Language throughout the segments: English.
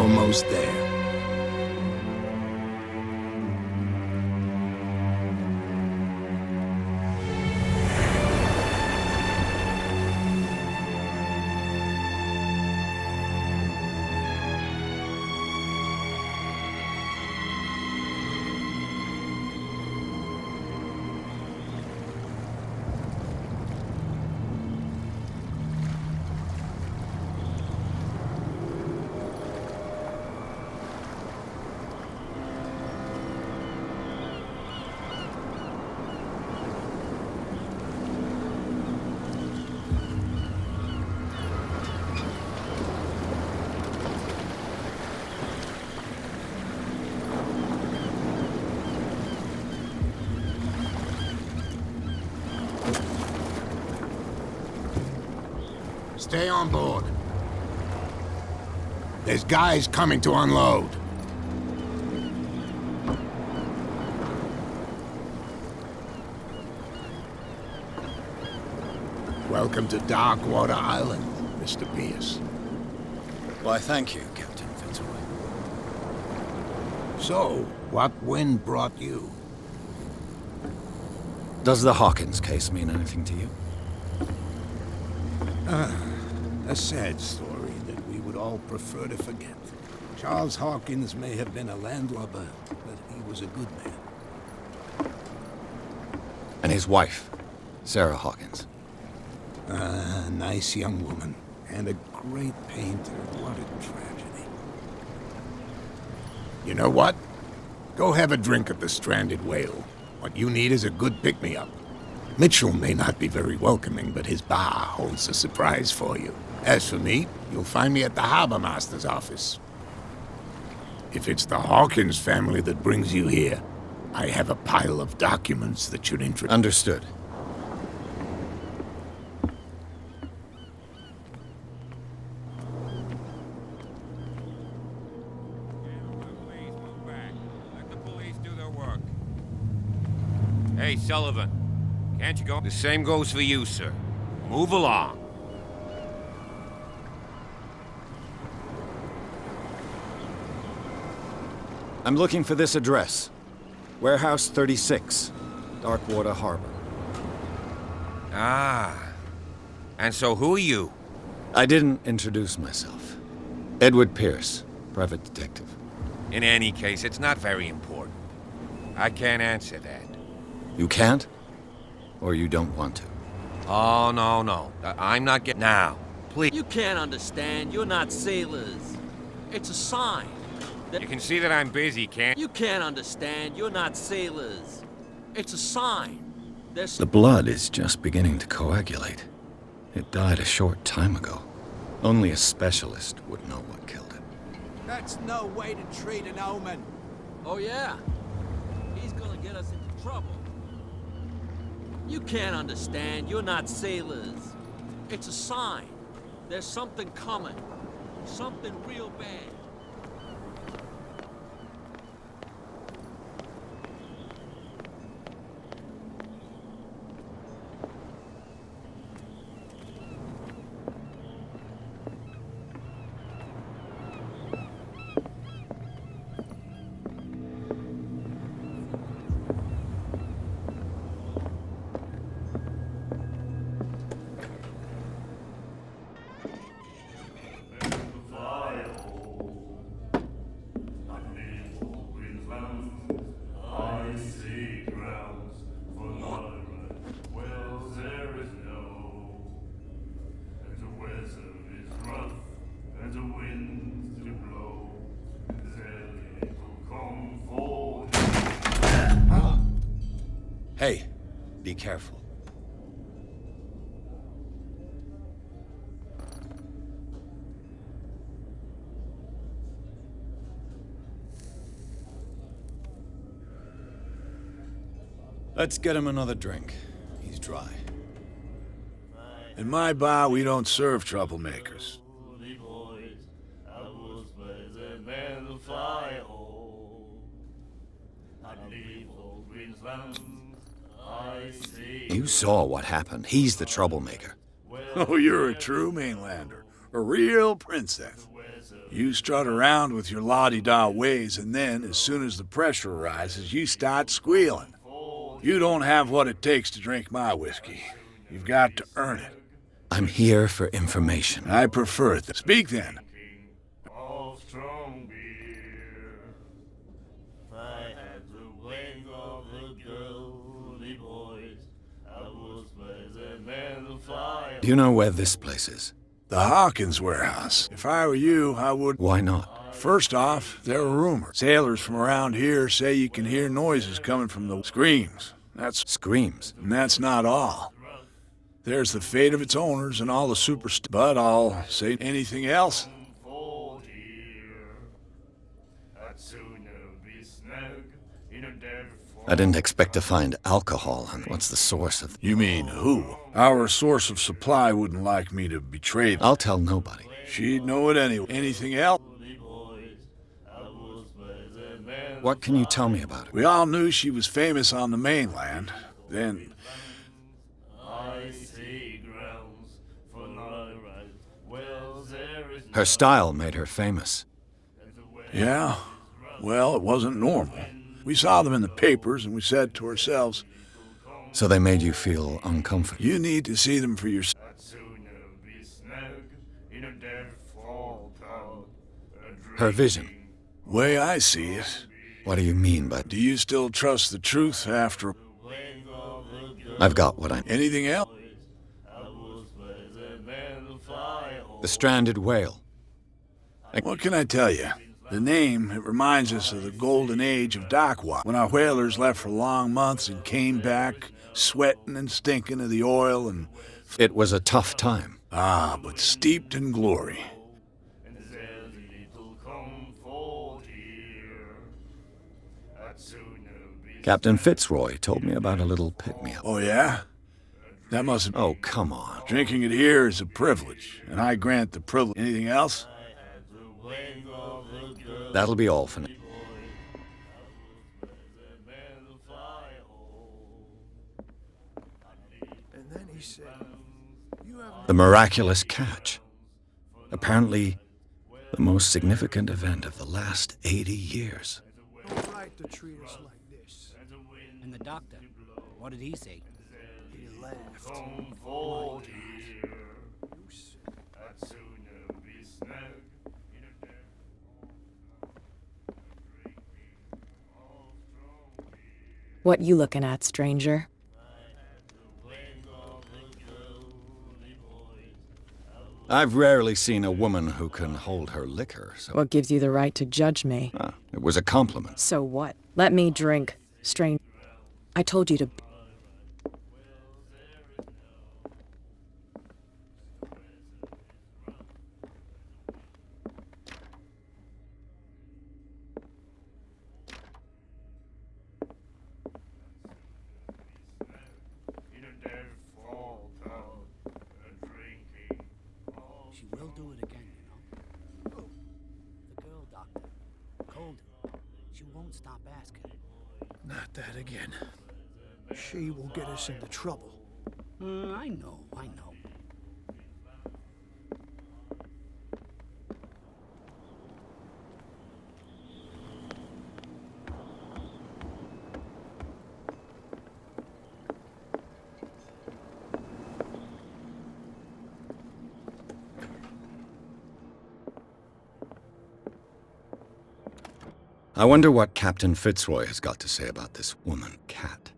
almost there. Stay on board. There's guys coming to unload. Welcome to Darkwater Island, Mr. Pierce. Why, thank you, Captain Fitzroy. So, what wind brought you? Does the Hawkins case mean anything to you? A sad story that we would all prefer to forget. Charles Hawkins may have been a landlubber, but he was a good man. And his wife, Sarah Hawkins. A nice young woman, and a great painter. What a tragedy. You know what? Go have a drink at the Stranded Whale. What you need is a good pick-me-up. Mitchell may not be very welcoming, but his bar holds a surprise for you. As for me, you'll find me at the Harbor Master's office. If it's the Hawkins family that brings you here, I have a pile of documents that should interest... Understood. Hey, Sullivan. Can't you go? The same goes for you, sir. Move along. I'm looking for this address. Warehouse 36, Darkwater Harbor. Ah. And so who are you? I didn't introduce myself. Edward Pierce, private detective. In any case, it's not very important. I can't answer that. You can't? Or you don't want to? Oh, no. I'm not getting... Now, please. You can't understand. You're not sailors. It's a sign. You can see that I'm busy, can't you? You can't understand. You're not sailors. It's a sign. The blood is just beginning to coagulate. It died a short time ago. Only a specialist would know what killed it. That's no way to treat an omen. Oh, yeah? He's gonna get us into trouble. You can't understand. You're not sailors. It's a sign. There's something coming. Something real bad. Hey, be careful. Let's get him another drink. He's dry. In my bar, we don't serve troublemakers. You saw what happened. He's the troublemaker. Oh, you're a true mainlander. A real princess. You strut around with your la-di-da ways, and then, as soon as the pressure rises, you start squealing. You don't have what it takes to drink my whiskey. You've got to earn it. I'm here for information. I prefer it. Speak then. Of strong beer. I had the wing of the girly boys. I was pleasant man to fly. Do you know where this place is? The Hawkins warehouse. If I were you, I would... Why not? First off, there are rumors. Sailors from around here say you can hear noises coming from the screams. Screams? And that's not all. There's the fate of its owners and all the but I'll say anything else. I didn't expect to find alcohol, and what's the source of... You mean who? Our source of supply wouldn't like me to betray them. I'll tell nobody. She'd know it anyway. Anything else? What can you tell me about it? We all knew she was famous on the mainland. Then... Her style made her famous. Yeah? Well, it wasn't normal. We saw them in the papers, and we said to ourselves... So they made you feel uncomfortable? You need to see them for yourself. Her vision. Way I see it. What do you mean by... Do you still trust the truth after... I've got what I... Anything else? The stranded whale. What can I tell you? The name, it reminds us of the golden age of Darkwater, when our whalers left for long months and came back, sweating and stinking of the oil and... It was a tough time. Ah, but steeped in glory. Captain Fitzroy told me about a little pick-me-up. Oh, yeah? That must... Oh, come on. Drinking it here is a privilege, and I grant the privilege. Anything else? That'll be all for now. And then he said, "You have The miraculous catch. Apparently, the most significant event of the last 80 years. no right to treat us like this." And the doctor, what did he say? He laughed. What you looking at, stranger? I've rarely seen a woman who can hold her liquor, so... What gives you the right to judge me? It was a compliment. So what? Let me drink, stranger. I told you to... She will do it again, you know. The girl doctor. Cold. She won't stop asking. Not that again. She will get us into trouble. I know. I wonder what Captain Fitzroy has got to say about this woman, Cat.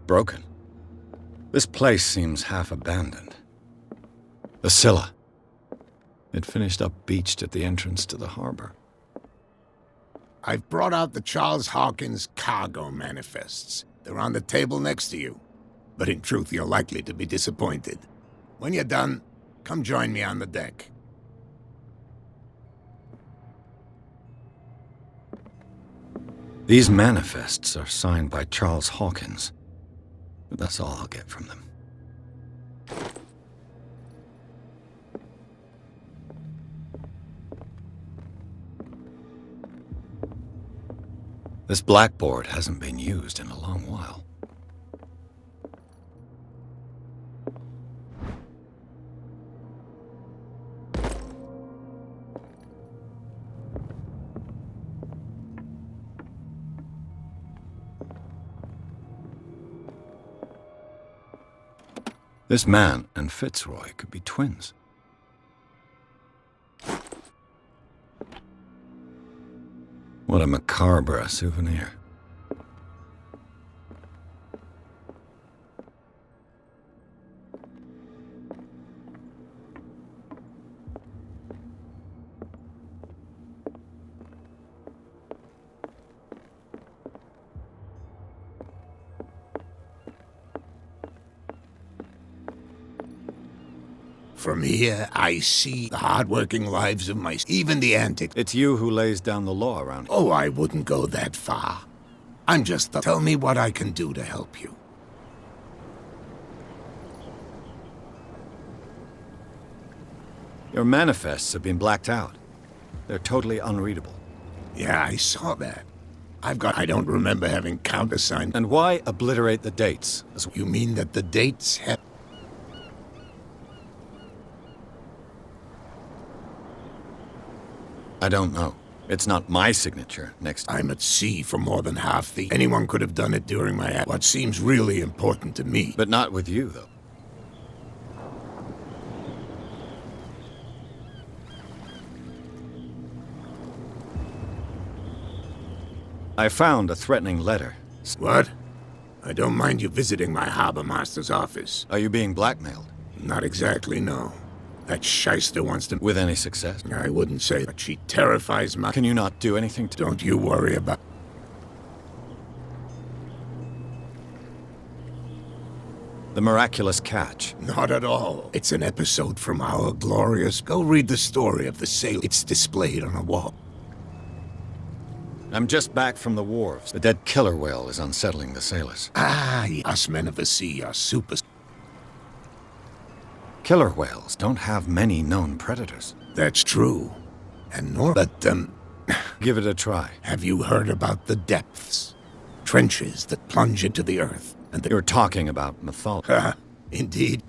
Broken. This place seems half abandoned. The Scylla. It finished up beached at the entrance to the harbor. I've brought out the Charles Hawkins cargo manifests. They're on the table next to you. But in truth, you're likely to be disappointed. When you're done, come join me on the deck. These manifests are signed by Charles Hawkins, but that's all I'll get from them. This blackboard hasn't been used in a long while. This man and Fitzroy could be twins. What a macabre souvenir. From here, I see the hard-working lives of even the antics. It's you who lays down the law around here. Oh, I wouldn't go that far. I'm just tell me what I can do to help you. Your manifests have been blacked out. They're totally unreadable. Yeah, I saw that. I don't remember having countersigned. And why obliterate the dates? You mean that the dates have... I don't know. It's not my signature next. I'm at sea for more than half the... Anyone could have done it during my... What seems really important to me. But not with you, though. I found a threatening letter. What? I don't mind you visiting my harbor master's office. Are you being blackmailed? Not exactly, no. That shyster wants to... With any success? I wouldn't say that. She terrifies my... Can you not do anything to... Don't you worry about... The miraculous catch. Not at all. It's an episode from our glorious... Go read the story of the sail. It's displayed on a wall. I'm just back from the wharves. The dead killer whale is unsettling the sailors. Ah, us men of the sea are super... Killer whales don't have many known predators. That's true. And nor... But, Give it a try. Have you heard about the depths? Trenches that plunge into the earth, and You're talking about mythology. Indeed.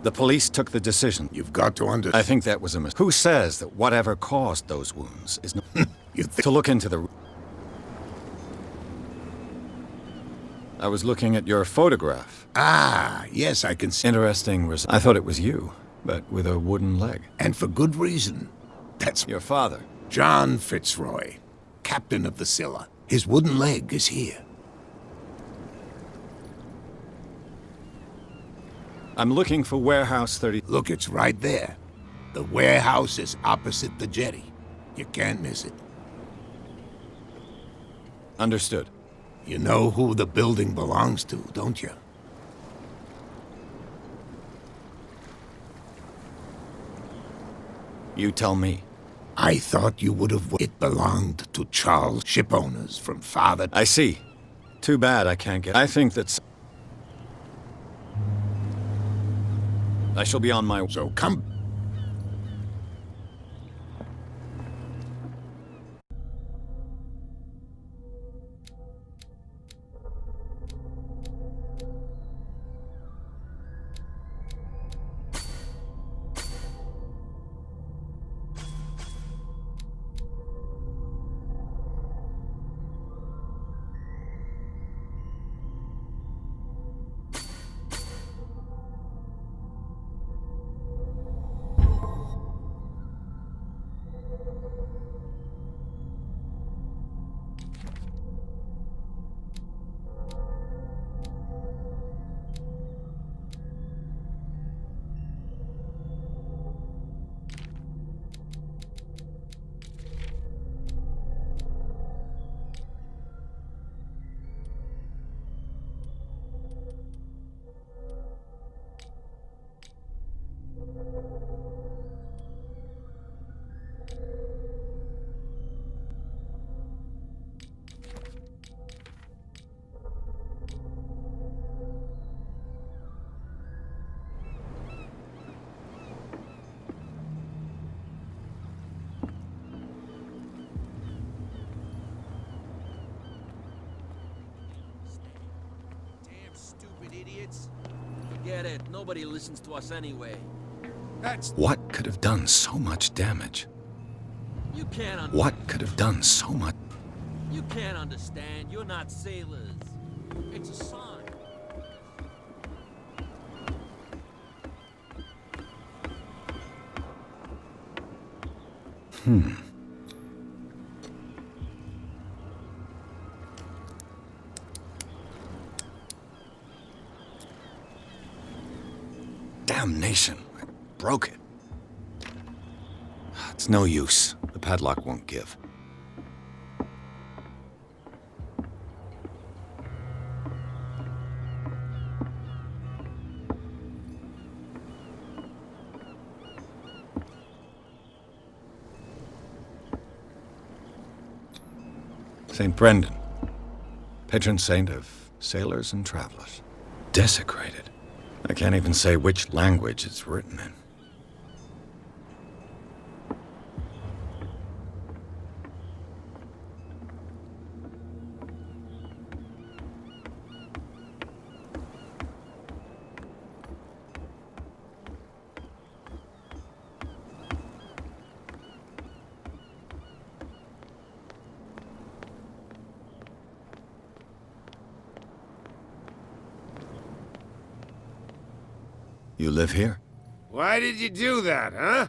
The police took the decision. You've got to understand... I think that was a mistake. Who says that whatever caused those wounds is not... To look into the... I was looking at your photograph. Ah, yes, I can see... Interesting result. I thought it was you, but with a wooden leg. And for good reason. That's... Your father. John Fitzroy, captain of the Scylla. His wooden leg is here. I'm looking for warehouse 30... Look, it's right there. The warehouse is opposite the jetty. You can't miss it. Understood. You know who the building belongs to, don't you? You tell me. I thought you would have... It belonged to Charles, shipowners from father... I see. Too bad I can't get... I think that's... I shall be on my... So come... Forget it. Nobody listens to us anyway. What could have done so much damage? You can't What could have done so much? You can't understand. You're not sailors. It's a sign. Damnation. I broke it. It's no use. The padlock won't give. St. Brendan, patron saint of sailors and travelers. Desecrated. I can't even say which language it's written in. You live here? Why did you do that, huh?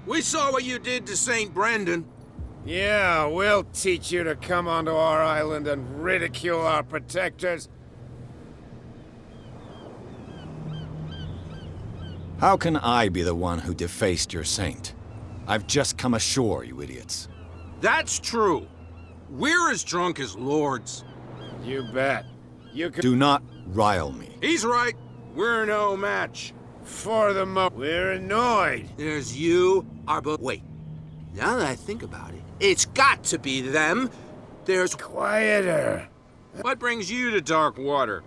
We saw what you did to St. Brendan. Yeah, we'll teach you to come onto our island and ridicule our protectors. How can I be the one who defaced your saint? I've just come ashore, you idiots. That's true. We're as drunk as lords. You bet. You can... Do not rile me. He's right. We're no match. For the we're annoyed. There's you, our boat. Wait. Now that I think about it, it's got to be them. There's... Quieter. What brings you to Darkwater?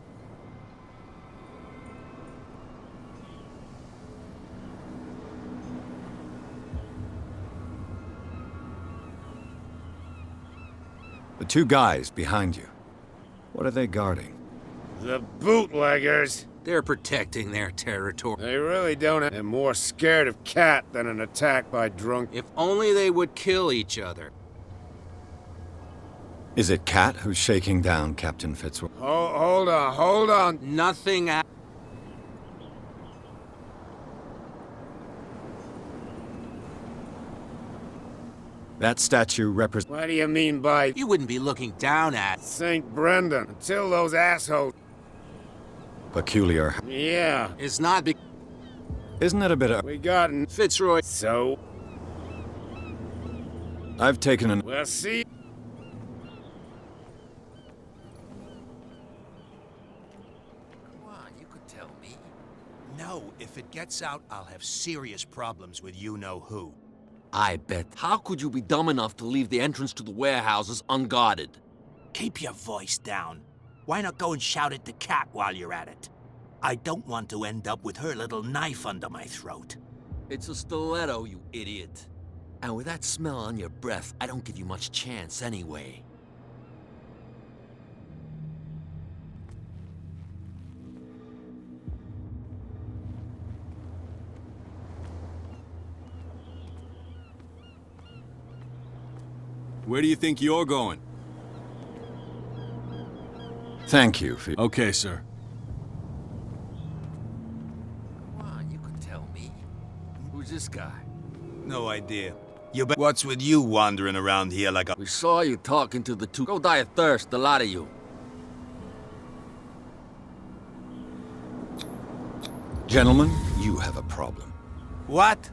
The two guys behind you. What are they guarding? The bootleggers. They're protecting their territory. They really don't have... They're more scared of Cat than an attack by drunk... If only they would kill each other. Is it Cat who's shaking down Captain Fitzroy? Hold on. Nothing... That statue represents... What do you mean by... You wouldn't be looking down at... St. Brendan, until those assholes... Peculiar. Yeah. It's not be... Isn't it a bit of... We got... Fitzroy... So? I've taken an... We'll see. Come on, you could tell me. No, if it gets out, I'll have serious problems with you-know-who. I bet. How could you be dumb enough to leave the entrance to the warehouses unguarded? Keep your voice down. Why not go and shout at the cat while you're at it? I don't want to end up with her little knife under my throat. It's a stiletto, you idiot. And with that smell on your breath, I don't give you much chance anyway. Where do you think you're going? Thank you for... Okay, sir. Come on, you could tell me. Who's this guy? No idea. What's with you wandering around here like a... We saw you talking to the two. Go die of thirst, the lot of you. Gentlemen, you have a problem. What?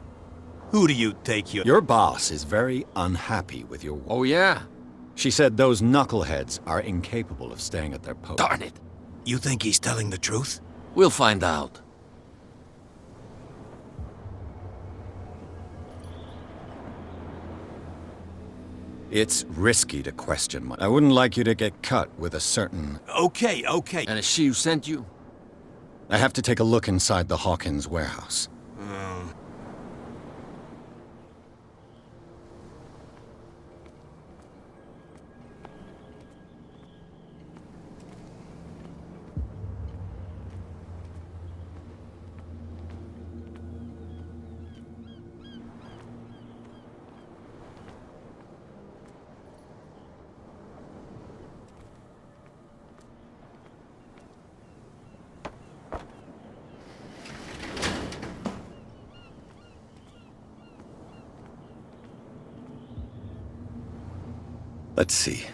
Who do you take your... Your boss is very unhappy with your... Oh, yeah? She said those knuckleheads are incapable of staying at their post. Darn it. You think he's telling the truth? We'll find out. It's risky to question my... I wouldn't like you to get cut with a certain... Okay. And it's she who sent you? I have to take a look inside the Hawkins warehouse. Let's see.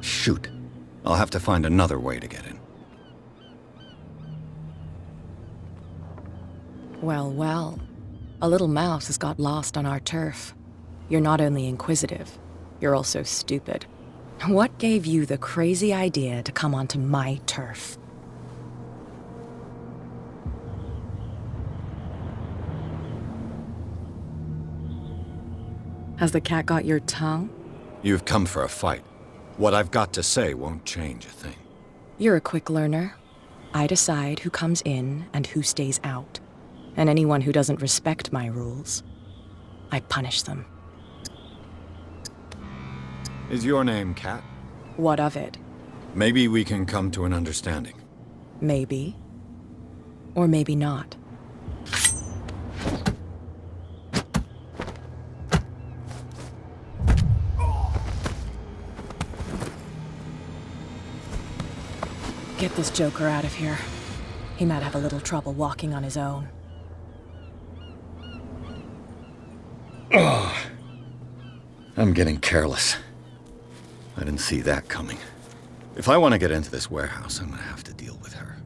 Shoot. I'll have to find another way to get in. Well, well. A little mouse has got lost on our turf. You're not only inquisitive, you're also stupid. What gave you the crazy idea to come onto my turf? Has the cat got your tongue? You've come for a fight. What I've got to say won't change a thing. You're a quick learner. I decide who comes in and who stays out. And anyone who doesn't respect my rules, I punish them. Is your name Cat? What of it? Maybe we can come to an understanding. Maybe. Or maybe not. Get this joker out of here. He might have a little trouble walking on his own. Oh, I'm getting careless. I didn't see that coming. If I want to get into this warehouse, I'm gonna have to deal with her.